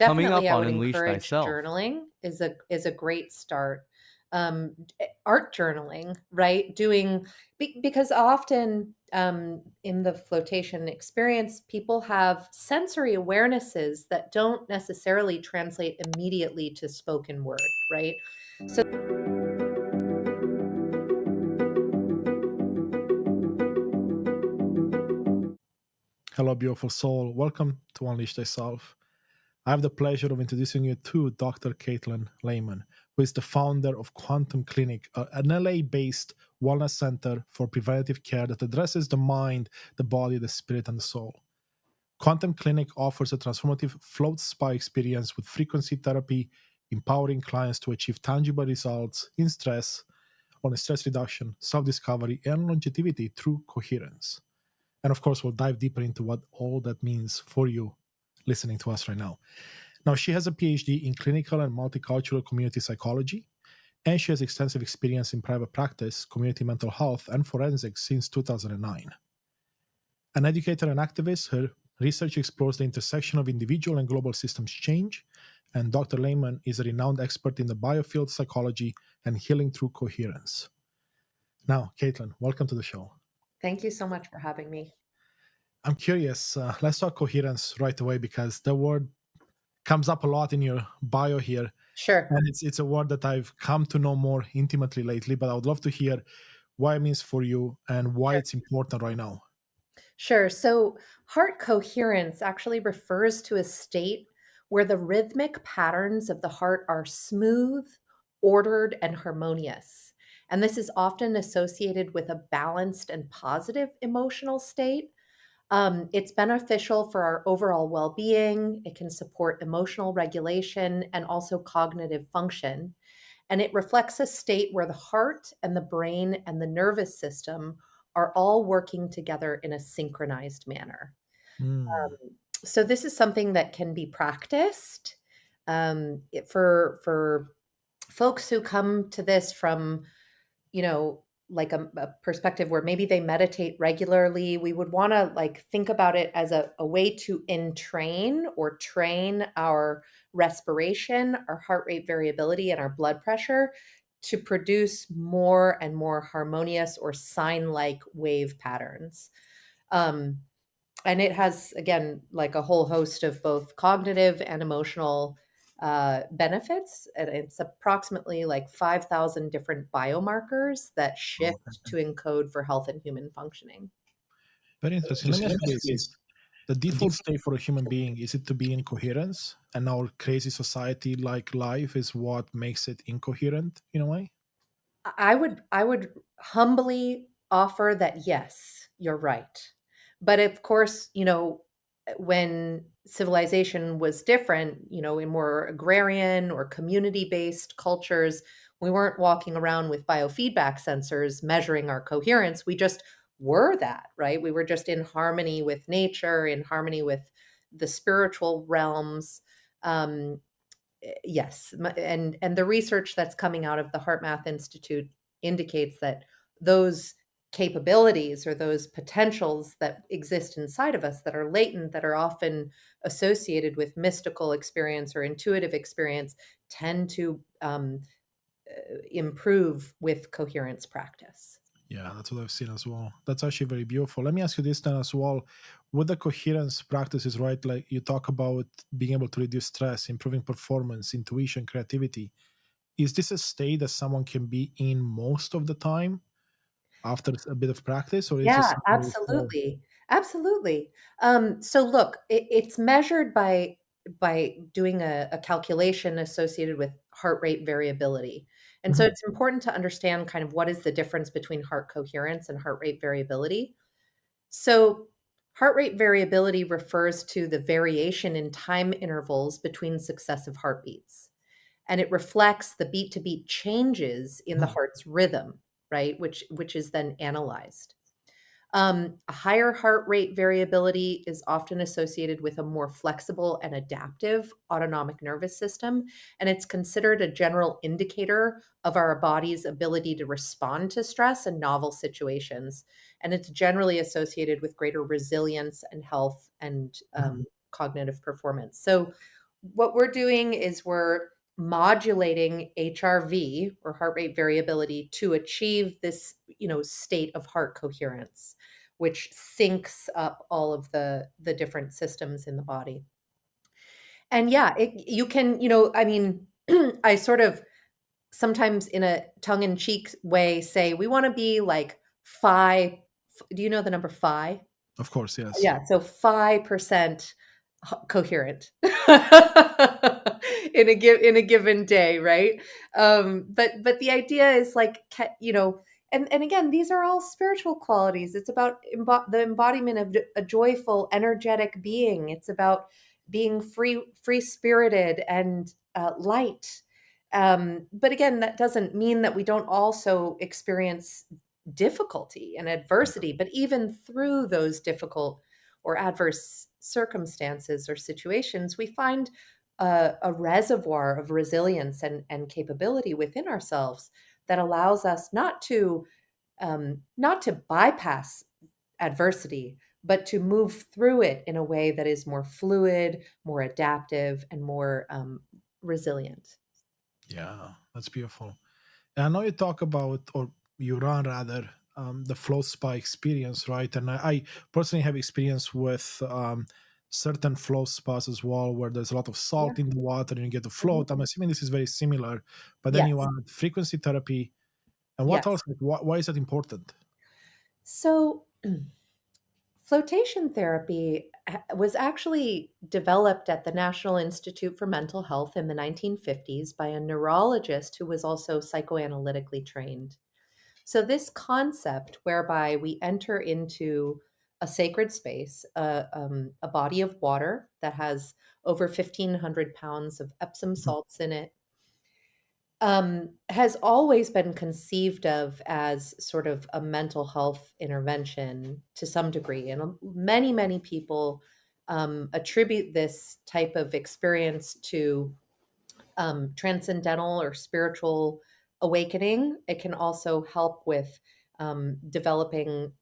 Coming Definitely, up I on would Unleash encourage Thyself. journaling is a great start. Art journaling, right? Because often in the flotation experience, people have sensory awarenesses that don't necessarily translate immediately to spoken word, right? So Hello, beautiful soul. Welcome to Unleash Thyself. I have the pleasure of introducing you to Dr. Katelyn Lehman, who is the founder of Quantum Clinic, an LA based wellness center for preventative care that addresses the mind, the body, the spirit, and the soul. Quantum Clinic offers a transformative float spa experience with frequency therapy, empowering clients to achieve tangible results in stress reduction, self discovery, and longevity through coherence. And of course, we'll dive deeper into what all that means for you listening to us right now. Now, she has a PhD in clinical and multicultural community psychology, and she has extensive experience in private practice, community mental health, and forensics since 2009. An educator and activist, her research explores the intersection of individual and global systems change, and Dr. Lehman is a renowned expert in the biofield psychology and healing through coherence. Now, Caitlin, welcome to the show. thank you so much for having me. I'm curious. Let's talk coherence right away because the word comes up a lot in your bio here, Sure. and it's a word that I've come to know more intimately lately. But I would love to hear what it means for you and why Sure. it's important right now. Sure. So, heart coherence actually refers to a state where the rhythmic patterns of the heart are smooth, ordered, and harmonious. And this is often associated with a balanced and positive emotional state. It's beneficial for our overall well being. It can support emotional regulation and also cognitive function. And it reflects a state where the heart and the brain and the nervous system are all working together in a synchronized manner. Mm. So this is something that can be practiced for folks who come to this from, like a perspective where maybe they meditate regularly. We would want to like think about it as a way to entrain or train our respiration, our heart rate variability, and our blood pressure to produce more and more harmonious or sign-like wave patterns. Um, and it has, again, like a whole host of both cognitive and emotional benefits. And it's approximately like 5,000 different biomarkers that Oh, shift okay. to encode for health and human functioning. Very interesting. Let me ask you this. The default state for a human being, is it to be in coherence? And our crazy society like life is what makes it incoherent in a way? I would humbly offer that yes, you're right. But of course, when civilization was different, in more agrarian or community-based cultures, we weren't walking around with biofeedback sensors measuring our coherence. We just were that, right? We were just in harmony with nature, in harmony with the spiritual realms. Um, Yes, and the research that's coming out of the HeartMath Institute indicates that those capabilities or those potentials that exist inside of us that are latent, that are often associated with mystical experience or intuitive experience, tend to improve with coherence practice. Yeah, that's what I've seen as well. That's actually very beautiful. Let me ask you this then as well. With the coherence practices, right? Like you talk about being able to reduce stress, improving performance, intuition, creativity. Is this a state that someone can be in most of the time after a bit of practice, or is this Yeah, something that is more? absolutely. Absolutely. So look, it's measured by doing a calculation associated with heart rate variability. And so Mhm. it's important to understand kind of what is the difference between heart coherence and heart rate variability. So heart rate variability refers to the variation in time intervals between successive heartbeats. And it reflects the beat to beat changes in the Mhm. heart's rhythm, right? Which is then analyzed. A higher heart rate variability is often associated with a more flexible and adaptive autonomic nervous system, and it's considered a general indicator of our body's ability to respond to stress and novel situations. And it's generally associated with greater resilience and health and Mhm. cognitive performance. So, what we're doing is we're modulating HRV, or heart rate variability, to achieve this, state of heart coherence, which syncs up all of the different systems in the body. And yeah, you can, I mean, I sort of sometimes in a tongue-in-cheek way say we want to be like phi. Do you know the number phi? Of course, yes. Yeah, so 5% coherent in a given day, right? But the idea is like, and again, these are all spiritual qualities. It's about the embodiment of a joyful, energetic being. It's about being free spirited and light. But again, that doesn't mean that we don't also experience difficulty and adversity, but even through those difficult or adverse circumstances or situations, we find a reservoir of resilience and capability within ourselves that allows us not to bypass adversity, but to move through it in a way that is more fluid, more adaptive, and more resilient. Yeah, that's beautiful. And I know you talk about, or you run rather, the flow spa experience, right? And I personally have experience with certain flow spas as well, where there's a lot of Yeah. salt in the water and you get to Mhm. float. I'm assuming this is very similar, but then you Yes. add frequency therapy. And what else? Yes. Like, why is that important? So flotation therapy was actually developed at the National Institute for Mental Health in the 1950s by a neurologist who was also psychoanalytically trained. So, this concept whereby we enter into a sacred space, a body of water that has over 1,500 pounds of Epsom Mhm. salts in it, has always been conceived of as sort of a mental health intervention to some degree. And many, many people attribute this type of experience to transcendental or spiritual awakening. It can also help with developing,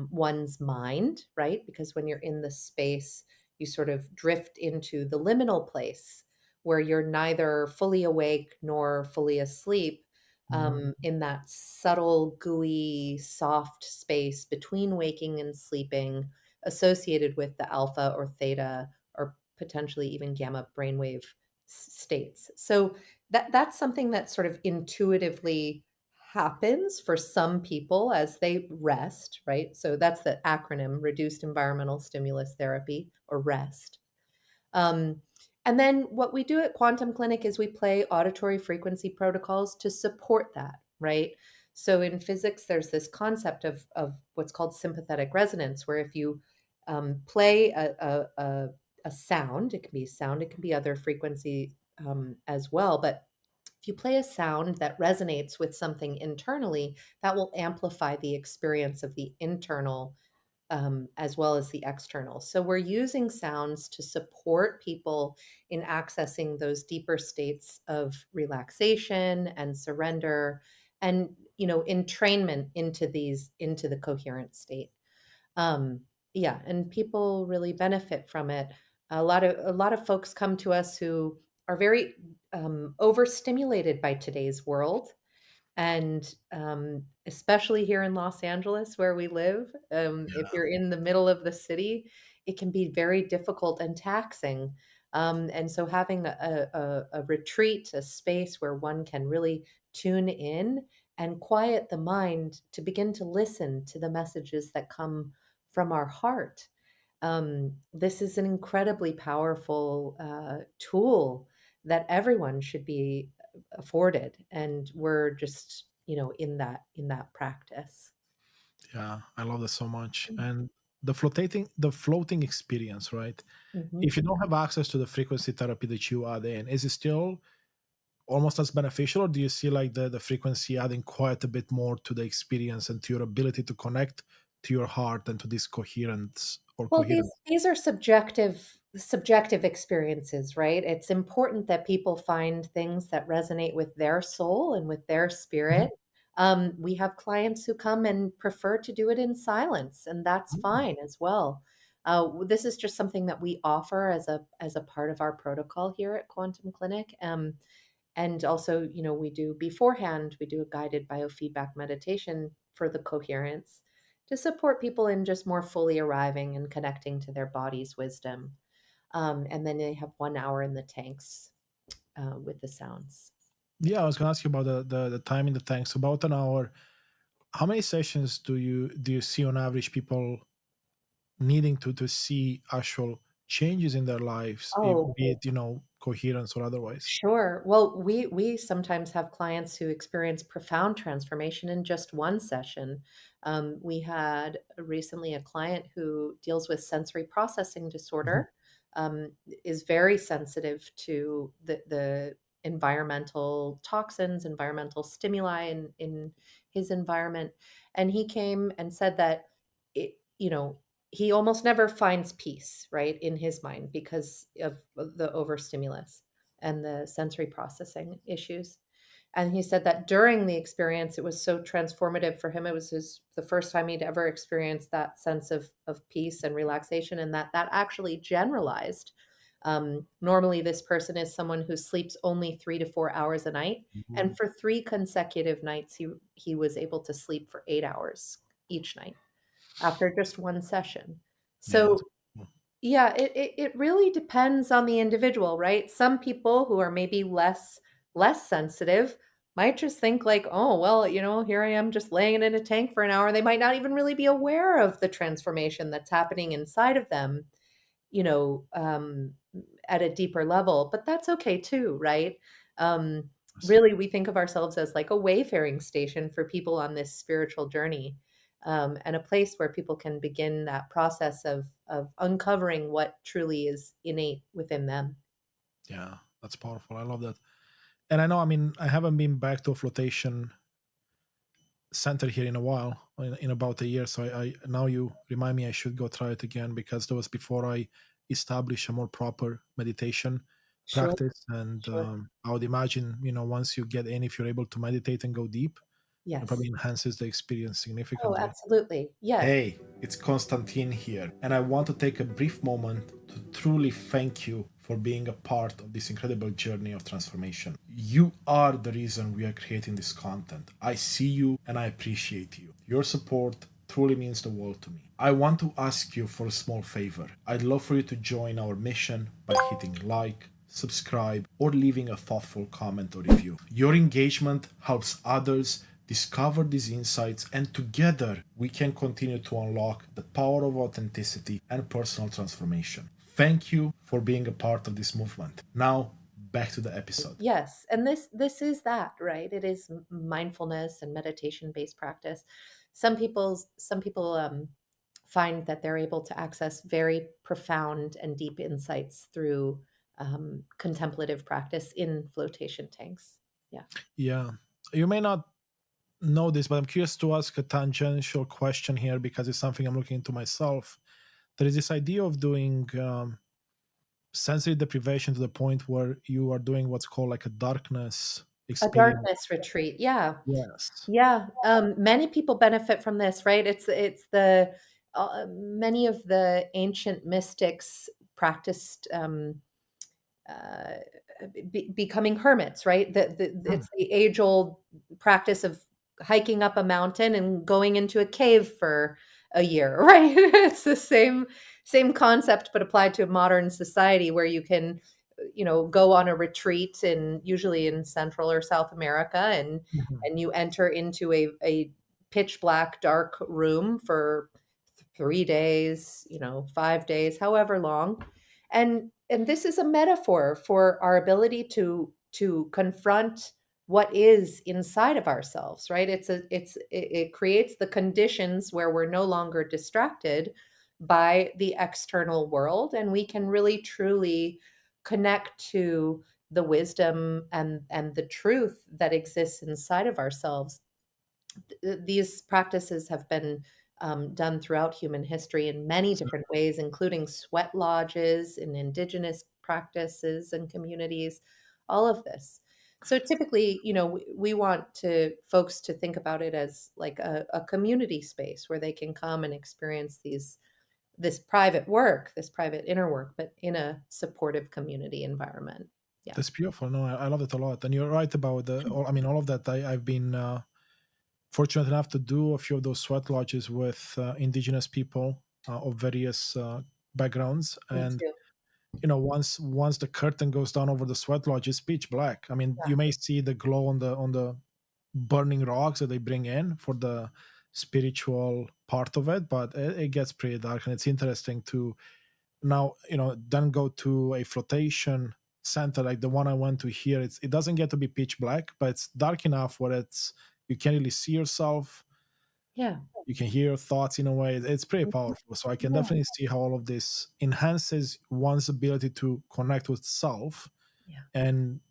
one's mind, right? Because when you're in the space, you sort of drift into the liminal place where you're neither fully awake nor fully asleep. Mhm. In that subtle, gooey, soft space between waking and sleeping, associated with the alpha or theta or potentially even gamma brainwave states. So that's something that sort of intuitively happens for some people as they rest, right? So that's the acronym, reduced environmental stimulus therapy, or REST. Um, and then what we do at Quantum Clinic is we play auditory frequency protocols to support that, right? So in physics, there's this concept of what's called sympathetic resonance, where if you play a sound, it can be sound, it can be other frequency as well, but if you play a sound that resonates with something internally, that will amplify the experience of the internal as well as the external. So we're using sounds to support people in accessing those deeper states of relaxation and surrender and entrainment into the coherent state. Um, yeah, and people really benefit from it. A lot of folks come to us who are very overstimulated by today's world, and especially here in Los Angeles, where we live, if you're in the middle of the city, it can be very difficult and taxing. And so having a retreat, a space where one can really tune in and quiet the mind to begin to listen to the messages that come from our heart. This is an incredibly powerful tool that everyone should be afforded, and we're just in that practice. Yeah, I love that so much. And the floating experience, right? Mhm. If you don't have access to the frequency therapy that you add in, is it still almost as beneficial, or do you see like the frequency adding quite a bit more to the experience and to your ability to connect to your heart and to this coherence or Well, these coherent? these are subjective experiences, right? It's important that people find things that resonate with their soul and with their Mhm. spirit. We have clients who come and prefer to do it in silence, and that's Mm. fine as well. This is just something that we offer as a part of our protocol here at Quantum Clinic. And also, we do beforehand, we do a guided biofeedback meditation for the coherence to support people in just more fully arriving and connecting to their body's wisdom. And then they have 1 hour in the tanks with the sounds. Yeah, I was going to ask you about the time in the tanks. About an hour. How many sessions do you see on average people needing to see actual changes in their lives, Oh, be it coherence or otherwise? sure. Well, we sometimes have clients who experience profound transformation in just one session. We had recently a client who deals with sensory processing Mhm. disorder, is very sensitive to the environmental toxins, environmental stimuli in his environment, and he came and said that he almost never finds peace, right, in his mind because of the overstimulus and the sensory processing issues. And he said that during the experience, it was so transformative for him. It was the first time he'd ever experienced that sense of peace and relaxation, and that actually generalized. Normally, this person is someone who sleeps only 3 to 4 hours a night, and Mhm. for 3 consecutive nights, he was able to sleep for 8 hours each night after just one session. Yeah, So yeah, it really depends on the individual, right? Some people who are maybe less sensitive might just think like, "Oh, well, here I am just laying in a tank for an hour." They might not even really be aware of the transformation that's happening inside of them, you know, um, at a deeper level, but that's okay too, right? Um, yes. Really, we think of ourselves as like a wayfaring station for people on this spiritual journey, and a place where people can begin that process of uncovering what truly is innate within them. Yeah, that's powerful. I love that. And I know, I mean, I haven't been back to a flotation center here in a while, in about a year. So I now you remind me I should go try it again, because that was before I establish a more proper meditation Sure, practice. And sure. I would imagine, once you get in, if you're able to meditate and go deep, it Yes. probably enhances the experience Oh, significantly. absolutely. Yes. Hey, it's Konstantin here, and I want to take a brief moment to truly thank you for being a part of this incredible journey of transformation. You are the reason we are creating this content. I see you and I appreciate you. Your support truly means the world to me. I want to ask you for a small favor. I'd love for you to join our mission by hitting like, subscribe, or leaving a thoughtful comment or review. Your engagement helps others discover these insights, and together we can continue to unlock the power of authenticity and personal transformation. Thank you for being a part of this movement. Now, back to the episode. Yes, and this is that, right? It is mindfulness and meditation-based practice. Some people find that they're able to access very profound and deep insights through contemplative practice in flotation tanks. Yeah. Yeah, you may not know this, but I'm curious to ask a tangential question here, because it's something I'm looking into myself. There is this idea of doing sensory deprivation to the point where you are doing what's called like a darkness A experience. darkness retreat. Yeah. Yes. Yeah, many people benefit from this, right? It's the many of the ancient mystics practiced uh, becoming hermits, right? Hmm. It's the age old practice of hiking up a mountain and going into a cave for a year, right? It's the same concept, but applied to modern society, where you can, go on a retreat in usually in Central or South America, Mhm. and you enter into a pitch black dark room for 3 days, 5 days, however long, and this is a metaphor for our ability to confront what is inside of ourselves, right? It creates the conditions where we're no longer distracted by the external world, and we can really truly connect to the wisdom and the truth that exists inside of ourselves. These practices have been done throughout human history in many So, different ways, including sweat lodges in indigenous practices and communities, all of this. So typically, we want to folks to think about it as like a community space where they can come and experience this private work, this private inner work, but in a supportive community environment. Yeah. That's beautiful. No, I love it a lot. And you're right about I mean, all of that. I've been fortunate enough to do a few of those sweat lodges with indigenous people of various backgrounds. Me And too. once the curtain goes down over the sweat lodge, it's pitch black. I mean, you Yeah. may see the glow on the burning rocks that they bring in for the spiritual part of it, but it gets pretty dark. And it's interesting to now then go to a flotation center like the one I went to here. It doesn't get to be pitch black, but it's dark enough where you can't really see yourself. Yeah. You can hear your thoughts in a way. It's pretty Mhm. powerful. So I can Yeah. definitely see how all of this enhances one's ability to connect with self Yeah. and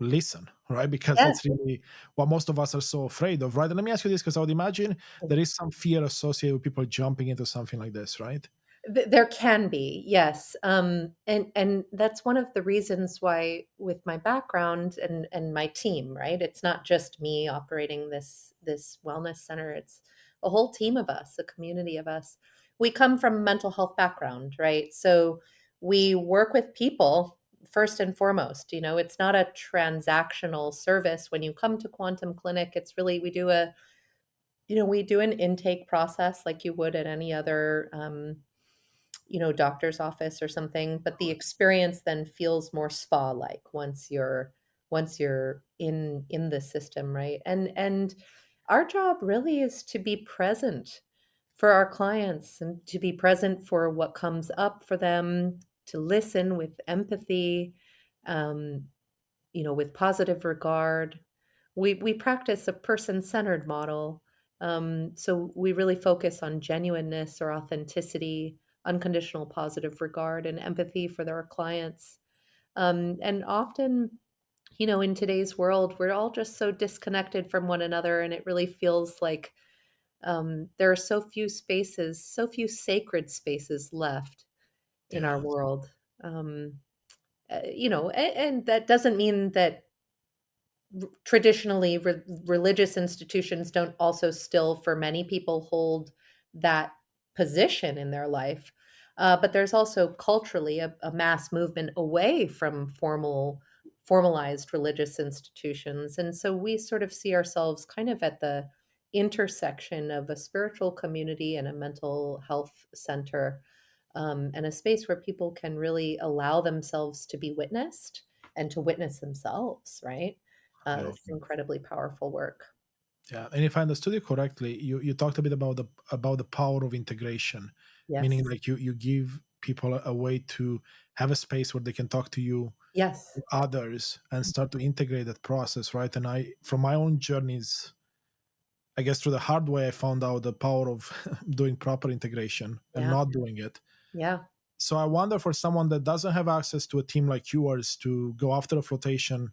listen, right? Because Yes. that's really what most of us are so afraid of, right? And let me ask you this, because I would imagine there is some fear associated with people jumping into something like this, right? There can be, yes, and that's one of the reasons why, with my background and my team, right? It's not just me operating this wellness center. It's a whole team of us, a community of us. We come from a mental health background, right? So we work with people first and foremost. It's not a transactional service. When you come to Quantum Clinic, it's really we do an intake process like you would at any other doctor's office or something, but the experience then feels more spa like once you're in the system, right? And our job really is to be present for our clients and to be present for what comes up for them, to listen with empathy, um, with positive regard. We practice a person-centered model. So we really focus on genuineness or authenticity, unconditional positive regard, and empathy for their clients. And often, in today's world, we're all just so disconnected from one another, and it really feels like there are so few spaces, so few sacred spaces left in our Yeah. world. And that doesn't mean that traditionally religious institutions don't also still for many people hold that position in their life, but there's also culturally a mass movement away from formalized religious institutions, and so we sort of see ourselves kind of at the intersection of a spiritual community and a mental health center, and a space where people can really allow themselves to be witnessed and to witness themselves, right? It's Beautiful. incredibly powerful work. Yeah, and if I understood you correctly, you talked a bit about the power of integration, meaning Yes. like you give people a way to have a space where they can talk to you, Yes. to others, and start to integrate that process, right? And I, from my own journeys, I guess through the hard way, I found out the power of doing proper integration and Yeah. not doing it. Yeah. So I wonder, for someone that doesn't have access to a team like yours to go after a flotation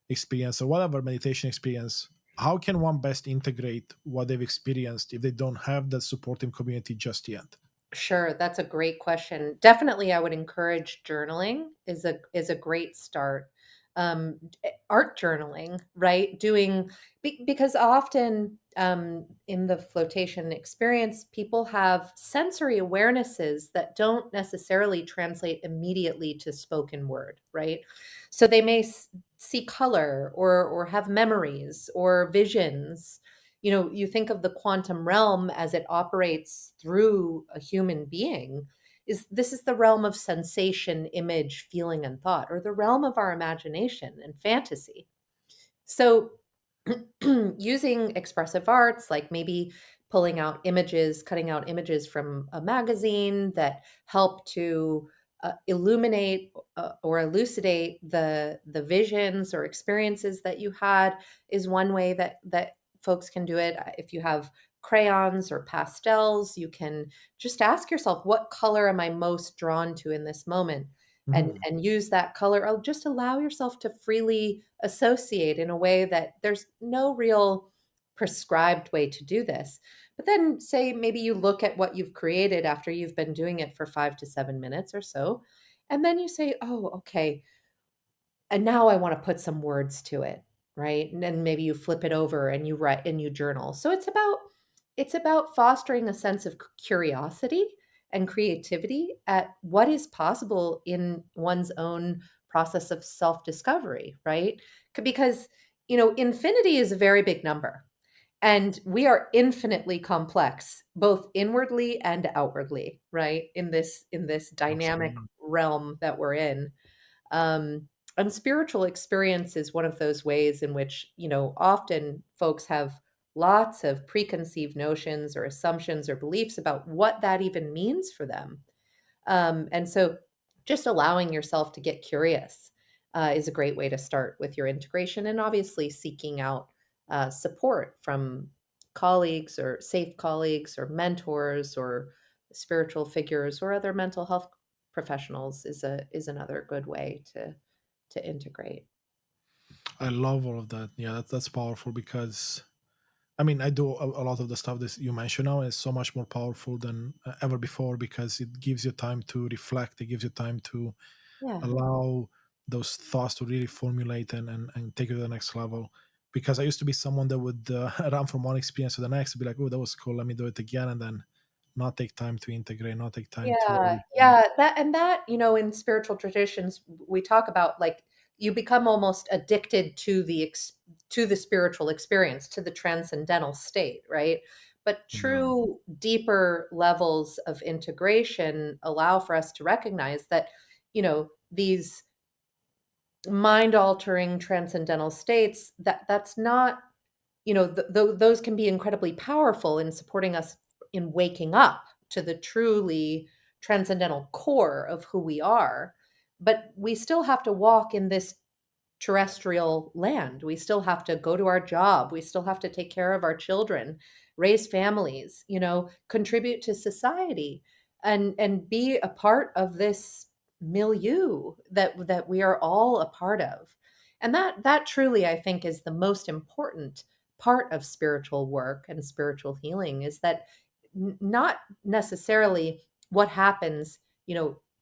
experience or whatever meditation experience, how can one best integrate what they've experienced if they don't have that supporting community just yet? Sure, that's a great question. Definitely, I would encourage journaling is a great start. Art journaling, right? Because often in the flotation experience, people have sensory awarenesses that don't necessarily translate immediately to spoken word, right? So they may see color or have memories or visions. You think of the quantum realm as it operates through a human being. This is the realm of sensation, image, feeling, and thought, or the realm of our imagination and fantasy. So, using expressive arts, like maybe pulling out images, cutting out images from a magazine that help to illuminate or elucidate the visions or experiences that you had, is one way that folks can do it. If you have crayons or pastels, you can just ask yourself, what color am I most drawn to in this moment? Mhm. And use that color. Oh, just allow yourself to freely associate in a way that there's no real prescribed way to do this. But then say maybe you look at what you've created after you've been doing it for 5 to 7 minutes or so, and then you say, "Oh, okay, and now I want to put some words to it," right? And then maybe you flip it over and you write and you journal. So it's about fostering a sense of curiosity and creativity at what is possible in one's own process of self-discovery, right? Because, infinity is a very big number. And we are infinitely complex, both inwardly and outwardly, right? In this dynamic Absolutely. realm that we're in. Um, and spiritual experience is one of those ways in which, often folks have lots of preconceived notions or assumptions or beliefs about what that even means for them. And so just allowing yourself to get curious is a great way to start with your integration, and obviously seeking out support from colleagues or safe colleagues or mentors or spiritual figures or other mental health professionals is another good way to integrate. I love all of that. Yeah, that's powerful because I mean, I do a lot of the stuff that you mentioned now is so much more powerful than ever before because it gives you time to reflect. It gives you time to Yeah. allow those thoughts to really formulate and take it to the next level. Because I used to be someone that would run from one experience to the next, be like, "Oh, that was cool. Let me do it again," and then not take time to integrate, not take time to Yeah, really think. yeah, in spiritual traditions, we talk about, like, you become almost addicted to the spiritual experience, to the transcendental state, right? But Yeah, true deeper levels of integration allow for us to recognize that, these mind-altering transcendental states, that's not, those can be incredibly powerful in supporting us in waking up to the truly transcendental core of who we are. But we still have to walk in this terrestrial land. We still have to go to our job. We still have to take care of our children, raise families, contribute to society, and be a part of this milieu that we are all a part of. And that truly, I think, is the most important part of spiritual work and spiritual healing, is that not necessarily what happens,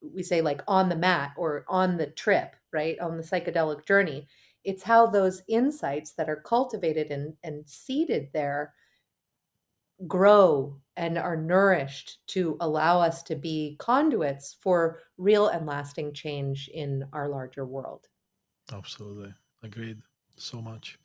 we say, like, on the mat or on the trip, right? On the psychedelic journey. It's how those insights that are cultivated and seeded there grow and are nourished to allow us to be conduits for real and lasting change in our larger world. absolutely agreed. So much.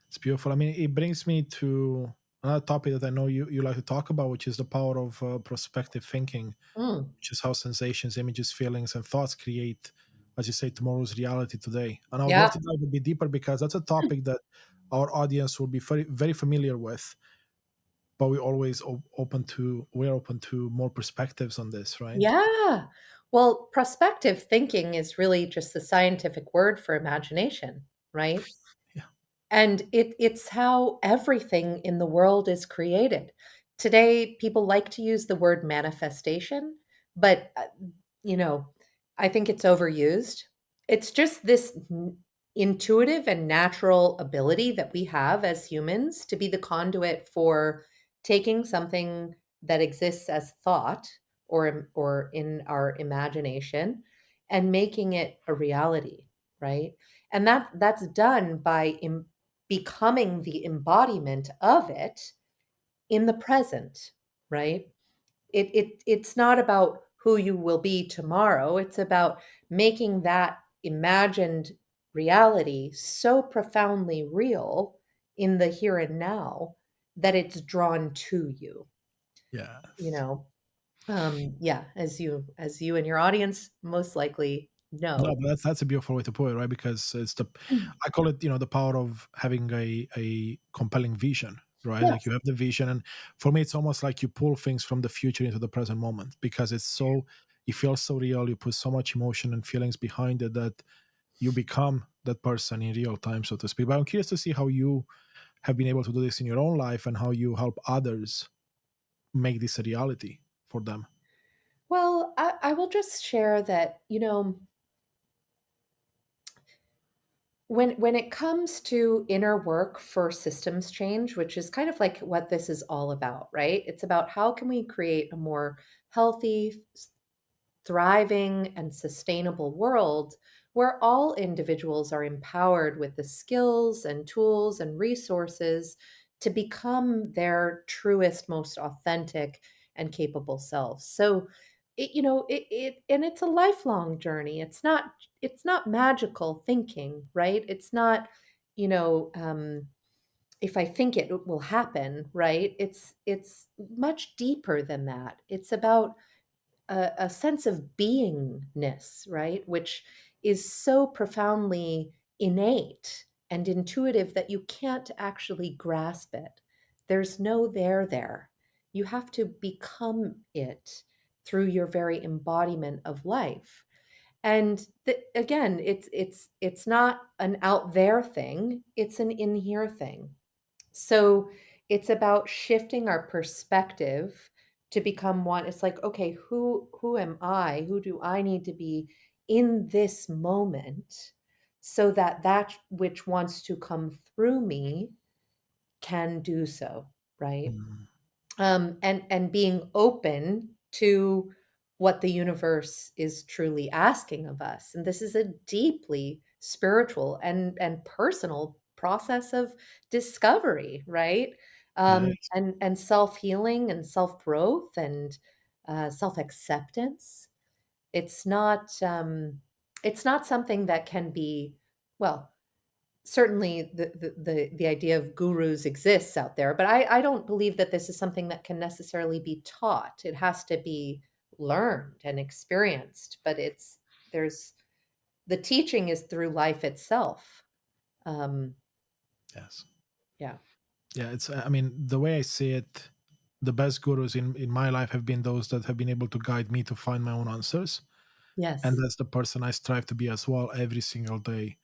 It's beautiful. I mean, it brings me to another topic that I know you like to talk about, which is the power of prospective thinking, Mm, which is how sensations, images, feelings, and thoughts create, as you say, tomorrow's reality today. And I would love yeah. to dive a bit deeper because that's a topic that our audience will be very, very familiar with, but we're open to more perspectives on this, right? Yeah. Well, prospective thinking is really just the scientific word for imagination, right? Yeah. And it's how everything in the world is created. Today, people like to use the word manifestation, but you know, I think it's overused. It's just this intuitive and natural ability that we have as humans to be the conduit for taking something that exists as thought or in our imagination and making it a reality, right? And that's done by becoming the embodiment of it in the present, right? It's not about who you will be tomorrow. It's about making that imagined reality so profoundly real in the here and now that it's drawn to you, you Yes. know. Yeah, as you and your audience most likely No, know. but that's a beautiful way to put it, right? Because it's the I call it, the power of having a compelling vision, right? Like you Yes. have the vision, and for me, it's almost like you pull things from the future into the present moment because it feels so real. You put so much emotion and feelings behind it that you become that person in real time, so to speak. But I'm curious to see how you have been able to do this in your own life and how you help others make this a reality for them. Well, I will just share that, when it comes to inner work for systems change, which is kind of like what this is all about, right? It's about how can we create a more healthy, thriving, and sustainable world where all individuals are empowered with the skills and tools and resources to become their truest, most authentic, and capable selves. So and it's a lifelong journey. It's not magical thinking, right? It's not, you know, if I think it will happen, right? It's much deeper than that. It's about a sense of beingness, right? Which is so profoundly innate and intuitive that you can't actually grasp it. There's no there. You have to become it through your very embodiment of life. And again, it's not an out there thing, it's an in here thing. So it's about shifting our perspective to become one. It's like, okay, who am I? Who do I need to be in this moment so that that which wants to come through me can do so, right? Mm. And being open to what the universe is truly asking of us. And this is a deeply spiritual and personal process of discovery, right? Yes. And self healing and self growth and self acceptance. It's not it's not something that can be, well, certainly the idea of gurus exists out there, but I don't believe that this is something that can necessarily be taught. It has to be learned and experienced, but there's the teaching is through life itself. Um, Yes. yeah. Yeah, it's I mean, the way I see it, the best gurus in my life have been those that have been able to guide me to find my own answers, and Yes. that's the person I strive to be as well every single day,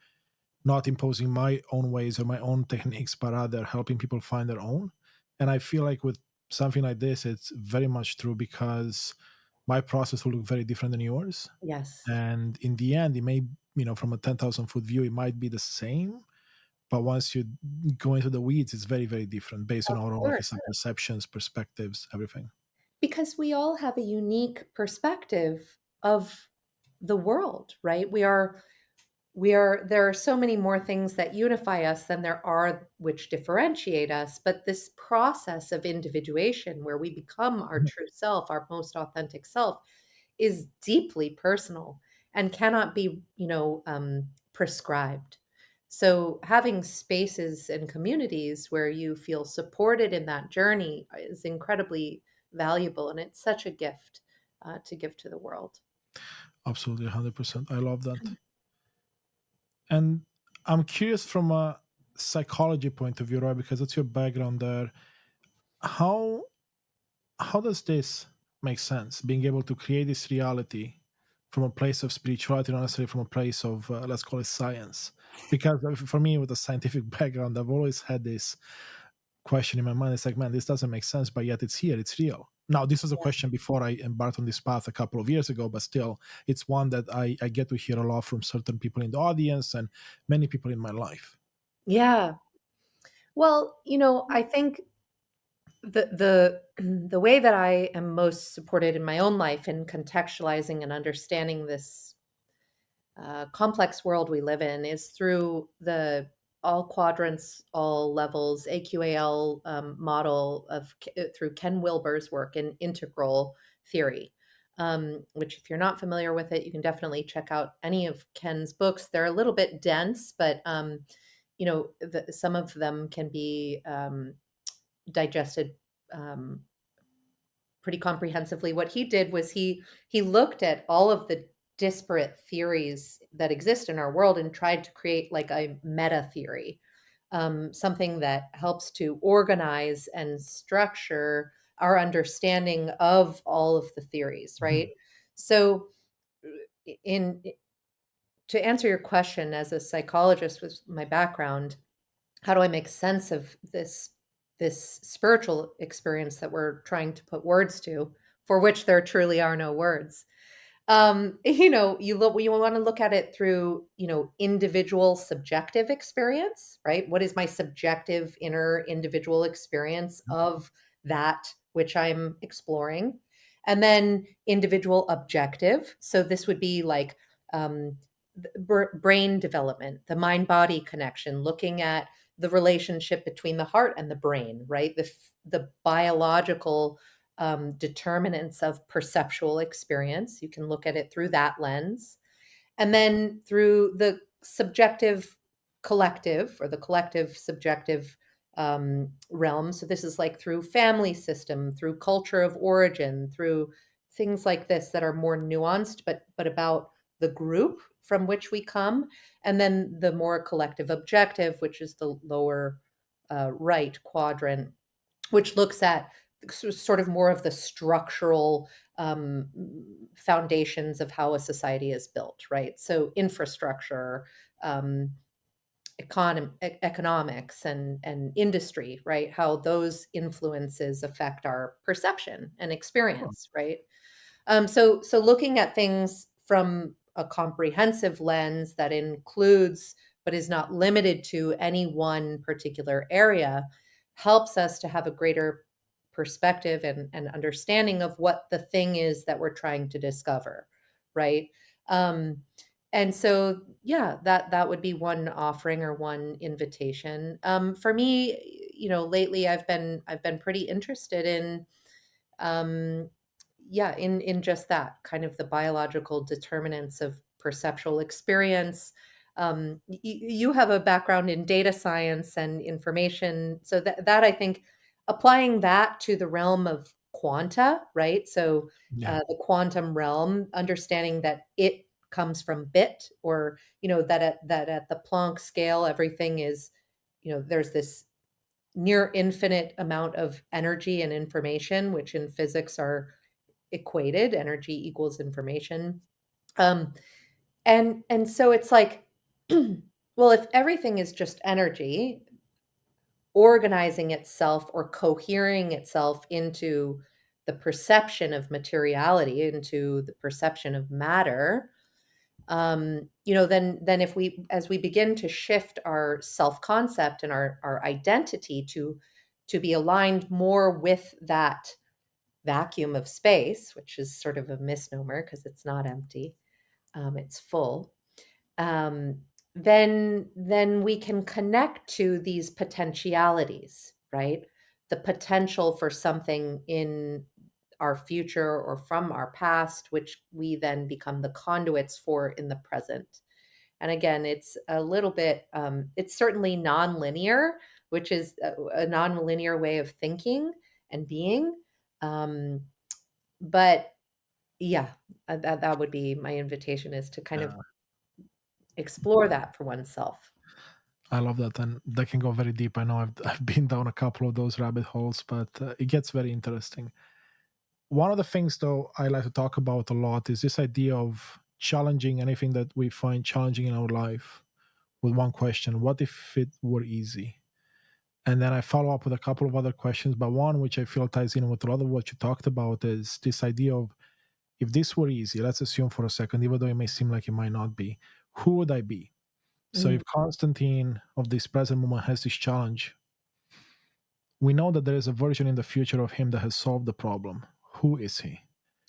not imposing my own ways or my own techniques, but rather helping people find their own. And I feel like with something like this, it's very much true because my process will look very different than yours. Yes. And in the end, it may, from a 10,000-foot view, it might be the same. But once you go into the weeds, it's very, very different based on Of our own, like I course. said, perceptions, perspectives, everything. Because we all have a unique perspective of the world, right? There are so many more things that unify us than there are which differentiate us, but this process of individuation where we become our Mhm. true self, our most authentic self, is deeply personal and cannot be, prescribed. So having spaces and communities where you feel supported in that journey is incredibly valuable, and it's such a gift to give to the world. Absolutely, 100%. I love that. And I'm curious from a psychology point of view, right? Because that's your background there. How how does this make sense? Being able to create this reality from a place of spirituality, not necessarily from a place of let's call it science. Because for me, with a scientific background, I've always had this question in my mind. It's like, man, this doesn't make sense, but yet it's here, it's real. Now, this was a question before I embarked on this path a couple of years ago, but still, it's one that I get to hear a lot from certain people in the audience and many people in my life. Yeah. Well, I think the way that I am most supported in my own life in contextualizing and understanding this complex world we live in is through the all quadrants, all levels AQAL model through Ken Wilber's work in integral theory. Which, if you're not familiar with it, you can definitely check out any of Ken's books. They're a little bit dense, but some of them can be digested um, pretty comprehensively. What he did was he looked at all of the disparate theories that exist in our world and tried to create like a meta theory, something that helps to organize and structure our understanding of all of the theories, right? Mhm. So, in to answer your question, as a psychologist with my background, how do I make sense of this spiritual experience that we're trying to put words to, for which there truly are no words? You want to look at it through, individual subjective experience, right? What is my subjective inner individual experience of that which I'm exploring? And then individual objective. So this would be like um, brain development, the mind body connection, looking at the relationship between the heart and the brain, right? The biological determinants of perceptual experience. You can look at it through that lens. And then through the subjective collective or the collective subjective realm. So this is like through family system, through culture of origin, through things like this that are more nuanced, but about the group from which we come. And then the more collective objective, which is the lower right quadrant, which looks at sort of more of the structural um, foundations of how a society is built, right? So infrastructure, um, economics, and industry, right? How those influences affect our perception and Oh, experience, right? So looking at things from a comprehensive lens that includes but is not limited to any one particular area helps us to have a greater perspective and understanding of what the thing is that we're trying to discover, right? Um, and so, yeah, that would be one offering or one invitation. For me, lately I've been pretty interested in um, yeah, in just that kind of the biological determinants of perceptual experience. You have a background in data science and information, so that I think applying that to the realm of quanta, right? So yeah. the quantum realm, understanding that it comes from bit, or that at the Planck scale, everything is, there's this near infinite amount of energy and information, which in physics are equated. Energy equals information. Um, and so it's like, well, if everything is just energy organizing itself or cohering itself into the perception of materiality, into the perception of matter, then if we as we begin to shift our self-concept and our identity to be aligned more with that vacuum of space, which is sort of a misnomer because it's not empty, it's full, um, then we can connect to these potentialities, right? The potential for something in our future or from our past, which we then become the conduits for in the present. And again, it's a little bit, it's certainly nonlinear, which is a nonlinear way of thinking and being. Um, but yeah, that would be my invitation, is to kind of Yeah. explore that for oneself. I love that, and that can go very deep. I know I've been down a couple of those rabbit holes, but it gets very interesting. One of the things, though, I like to talk about a lot is this idea of challenging anything that we find challenging in our life with one question: what if it were easy? And then I follow up with a couple of other questions, but one which I feel ties in with a lot of what you talked about is this idea of, if this were easy, let's assume for a second, even though it may seem like it might not be, who would I be? So Mm, if Constantine of this present moment has this challenge, we know that there is a version in the future of him that has solved the problem. Who is he?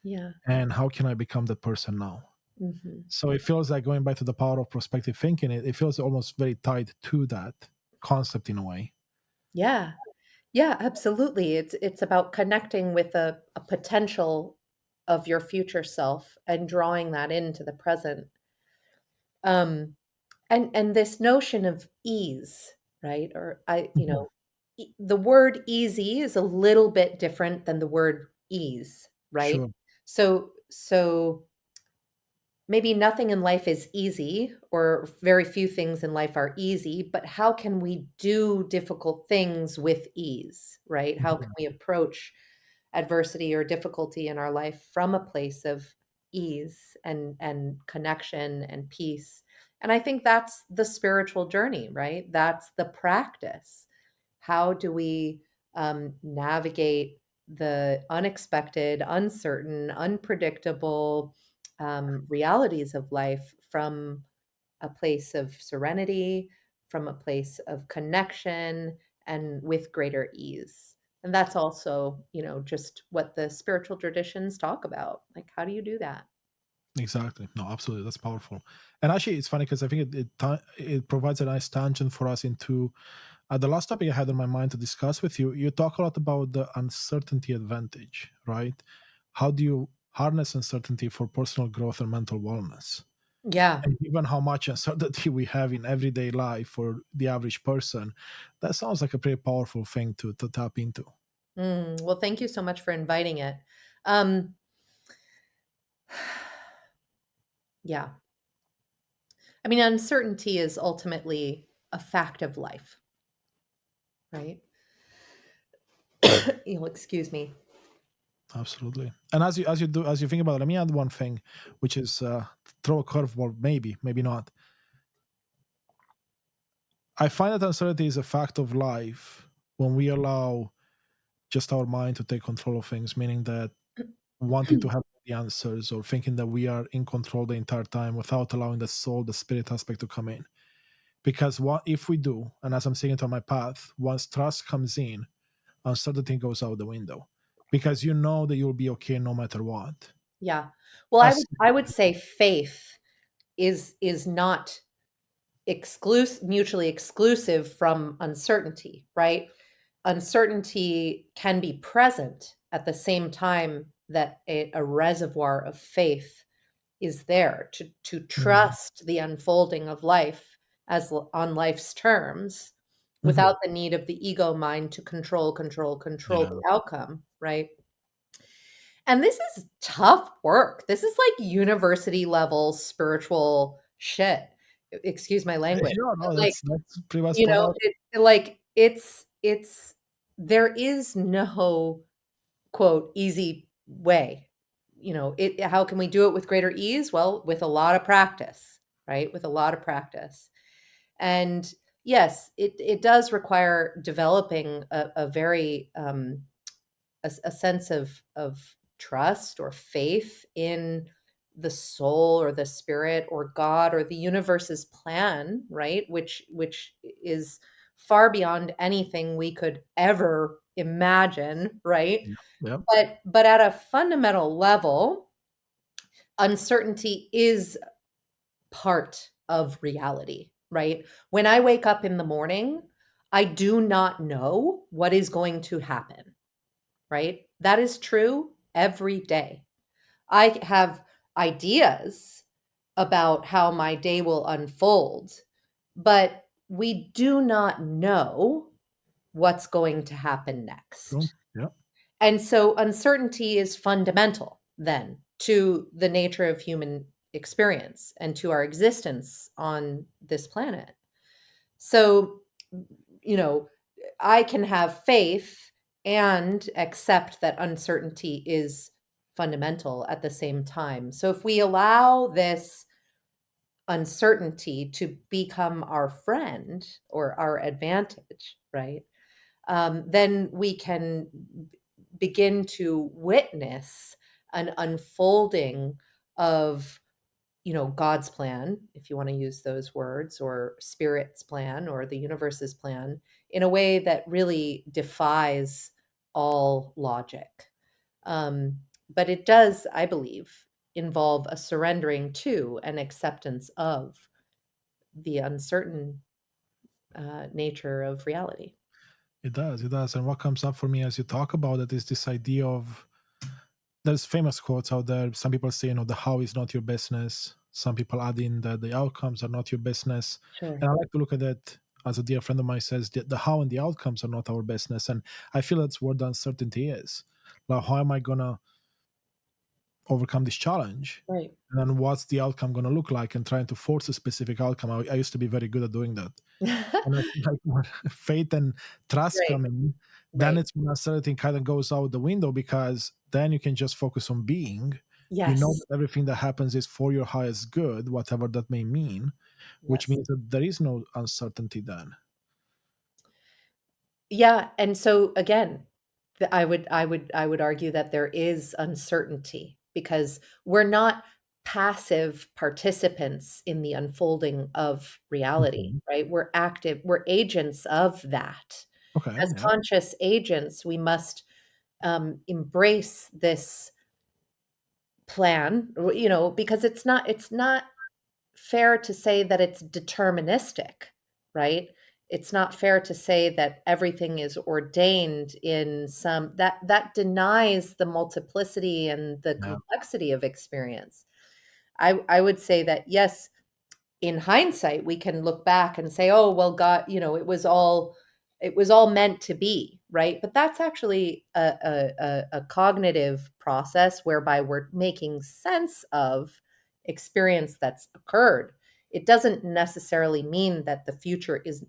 yeah. And how can I become that person now? Hmm. So it feels like, going back to the power of prospective thinking, it feels almost very tied to that concept in a way. Yeah. Yeah, absolutely. It's about connecting with a potential of your future self and drawing that into the present. And this notion of ease, right? Or Mhm. the word easy is a little bit different than the word ease, right? Sure. So maybe nothing in life is easy, or very few things in life are easy, but how can we do difficult things with ease, right? How can Mhm. we approach adversity or difficulty in our life from a place of ease and connection and peace? And I think that's the spiritual journey, right? That's the practice. How do we navigate the unexpected, uncertain, unpredictable realities of life from a place of serenity, from a place of connection, and with greater ease? And that's also, just what the spiritual traditions talk about. Like, how do you do that? Exactly. No, absolutely. That's powerful. And actually, it's funny because I think it provides a nice tangent for us into The last topic I had in my mind to discuss with you, you talk a lot about the uncertainty advantage, right? How do you harness uncertainty for personal growth and mental wellness? Yeah. And given how much uncertainty we have in everyday life for the average person, that sounds like a pretty powerful thing to tap into. Well, thank you so much for inviting it. Um, yeah. I mean, uncertainty is ultimately a fact of life, right? You'll excuse me. Absolutely. And as you think about it, let me add one thing, which is throw a curveball, maybe not. I find that uncertainty is a fact of life when we allow just our mind to take control of things, meaning that wanting to have the answers or thinking that we are in control the entire time without allowing the soul, the spirit aspect to come in. Because what if we do, and as I'm seeing it on my path, once trust comes in, uncertainty goes out the window. Because you know that you'll be okay no matter what. Yeah. Well, As I would say faith is not mutually exclusive from uncertainty, right? Uncertainty can be present at the same time that a reservoir of faith is there to Mhm. trust the unfolding of life on life's terms Mhm. without the need of the ego mind to control Yeah, the outcome, right? And this is tough work. This is like university level spiritual shit. Excuse my language. yeah, But no, like, that's pretty well you spot know, out. it's there is no quote easy way. How can we do it with greater ease? Well, with a lot of practice, right? With a lot of practice. And yes, it does require developing a very a sense of trust or faith in the soul or the spirit or God or the universe's plan, right? Which is far beyond anything we could ever imagine, right? Yeah. Yeah. But at a fundamental level, uncertainty is part of reality, right? When I wake up in the morning, I do not know what is going to happen, right? That is true every day. I have ideas about how my day will unfold, but we do not know what's going to happen True. next. Yeah. And so uncertainty is fundamental then to the nature of human experience and to our existence on this planet. So, you know, I can have faith and accept that uncertainty is fundamental at the same time. So if we allow this uncertainty to become our friend or our advantage, right? Then we can begin to witness an unfolding of God's plan, if you want to use those words, or spirit's plan or the universe's plan, in a way that really defies all logic. But it does, I believe, involve a surrendering to and acceptance of the uncertain nature of reality. It does. It does. And what comes up for me as you talk about it is this idea of there's famous quotes out there. Some people say, the how is not your business. Some people add in that the outcomes are not your business. Sure. And I like to look at it as a dear friend of mine says, the how and the outcomes are not our business. And I feel that's where the uncertainty is. Like, how am I going to overcome this challenge? Right. And then what's the outcome going to look like? And trying to force a specific outcome. I used to be very good at doing that. And I feel like when faith and trust Right. come in, then Right. it's when uncertainty kind of goes out the window because then you can just focus on being. You know Yes. that everything that happens is for your highest good, whatever that may mean, which Yes. means that there is no uncertainty then. Yeah, and so again, I would argue that there is uncertainty because we're not passive participants in the unfolding of reality, Mhm. right? We're agents of that. Okay. As Yeah. conscious agents, we must embrace this plan, because it's not fair to say that it's deterministic, right? it's not fair to say that everything is ordained in some that denies the multiplicity and the Yeah, complexity of experience. I would say that yes, in hindsight, we can look back and say, "Oh, well, God, it was all meant to be," right? But that's actually a cognitive process whereby we're making sense of experience that's occurred. It doesn't necessarily mean that the future is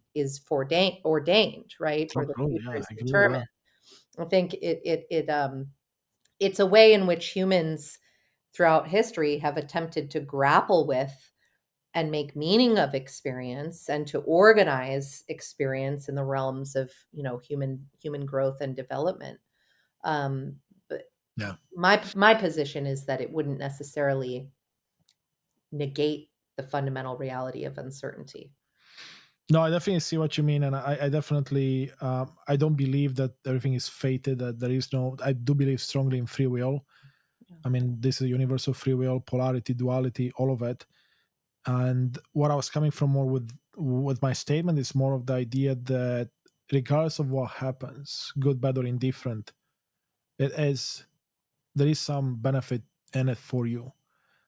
ordained, right? Or the totally. future Yeah, is I agree with determined. that. I think it's a way in which humans throughout history have attempted to grapple with and make meaning of experience and to organize experience in the realms of human growth and development. But Yeah. my position is that it wouldn't necessarily negate the fundamental reality of uncertainty. No, I definitely see what you mean, and I definitely I don't believe that everything is fated. That there is no. I do believe strongly in free will. Yeah. I mean, this is a universe of free will, polarity, duality, all of it. And what I was coming from more with my statement is more of the idea that regardless of what happens, good, bad, or indifferent, it is there is some benefit in it for you.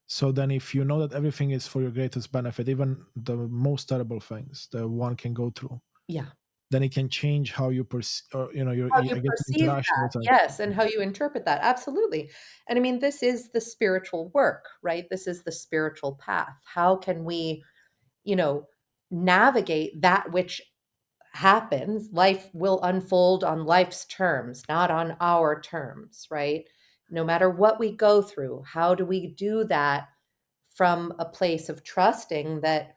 So then, if you know that everything is for your greatest benefit, even the most terrible things that one can go through, Yeah. then it can change how you perceive, or How I you guess perceive interaction that, with it. yes, and how you interpret that, absolutely. And I mean, this is the spiritual work, right? This is the spiritual path. How can we, you know, navigate that which happens? Life will unfold on life's terms, not on our terms, right? No matter what we go through, how do we do that from a place of trusting that,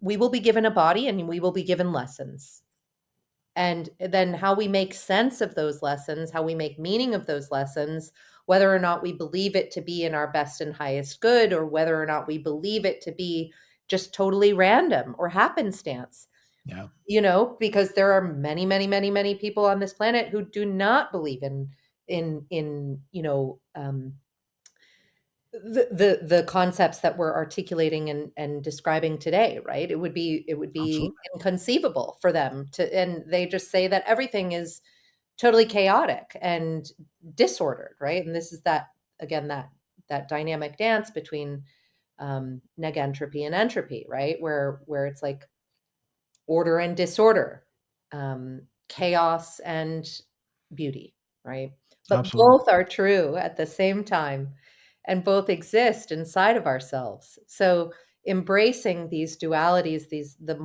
we will be given a body and we will be given lessons. And then how we make sense of those lessons, how we make meaning of those lessons, whether or not we believe it to be in our best and highest good, or whether or not we believe it to be just totally random or happenstance, Yeah, because there are many, many, many, many people on this planet who do not believe in the concepts that we're articulating and describing today, right? It would be absolutely, inconceivable for them to, and they just say that everything is totally chaotic and disordered, right? And this is that, again, that dynamic dance between negentropy and entropy, right? Where it's like order and disorder, chaos and beauty, right? But absolutely, both are true at the same time and both exist inside of ourselves. So embracing these dualities, the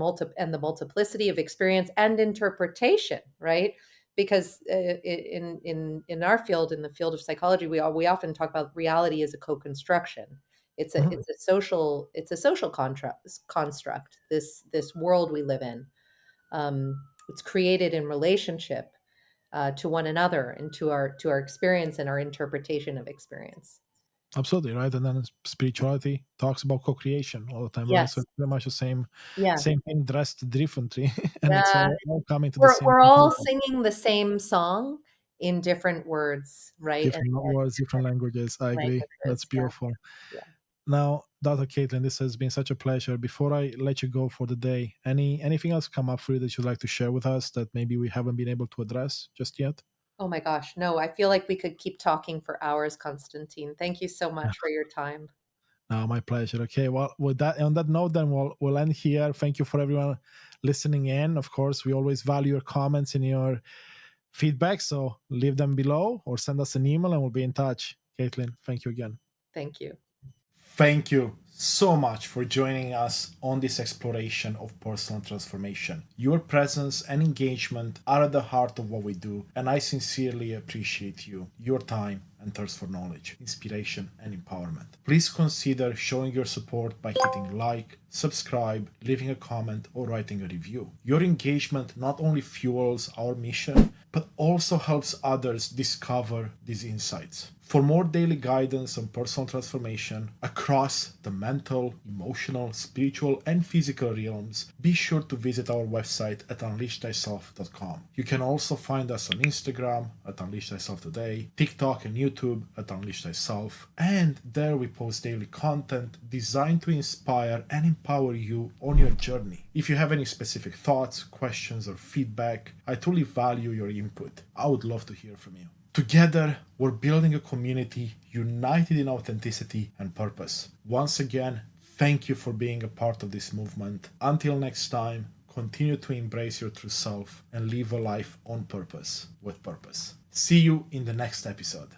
multiplicity of experience and interpretation, right? Because in our field, in the field of psychology, we often talk about reality as a co-construction. It's a Mhm. it's a social construct. This world we live in, it's created in relationship to one another and to our experience and our interpretation of experience. Absolutely right. And then spirituality talks about co-creation all the time, right? So Yes. it's pretty much the Yeah. same thing dressed differently, and it's Yeah. all coming to the We're same we're all conclusion. singing the same song in different words, right? And Different words, different different languages. I agree. That's languages. Yeah. beautiful. Yeah. Now, Dr. Caitlin, this has been such a pleasure. Before I let you go for the day, anything else come up for you that you'd like to share with us that maybe we haven't been able to address just yet? Oh my gosh. No, I feel like we could keep talking for hours, Constantine. Thank you so much for your time. No, my pleasure. Okay, well, with that on that note, then we'll end here. Thank you for everyone listening in. Of course, we always value your comments and your feedback, so leave them below or send us an email, and we'll be in touch. Caitlin, thank you again. Thank you. Thank you so much for joining us on this exploration of personal transformation. Your presence and engagement are at the heart of what we do, and I sincerely appreciate you, your time, and thirst for knowledge, inspiration, and empowerment. Please consider showing your support by hitting like, subscribe, leaving a comment, or writing a review. Your engagement not only fuels our mission, but also helps others discover these insights. For more daily guidance on personal transformation across the mental, emotional, spiritual, and physical realms, be sure to visit our website at unleashthyself.com. You can also find us on Instagram at Unleash Thyself Today, TikTok and YouTube at Unleash Thyself, and there we post daily content designed to inspire and empower you on your journey. If you have any specific thoughts, questions, or feedback, I truly value your input. I would love to hear from you. Together, we're building a community united in authenticity and purpose. Once again, thank you for being a part of this movement. Until next time, continue to embrace your true self and live a life on purpose, with purpose. See you in the next episode.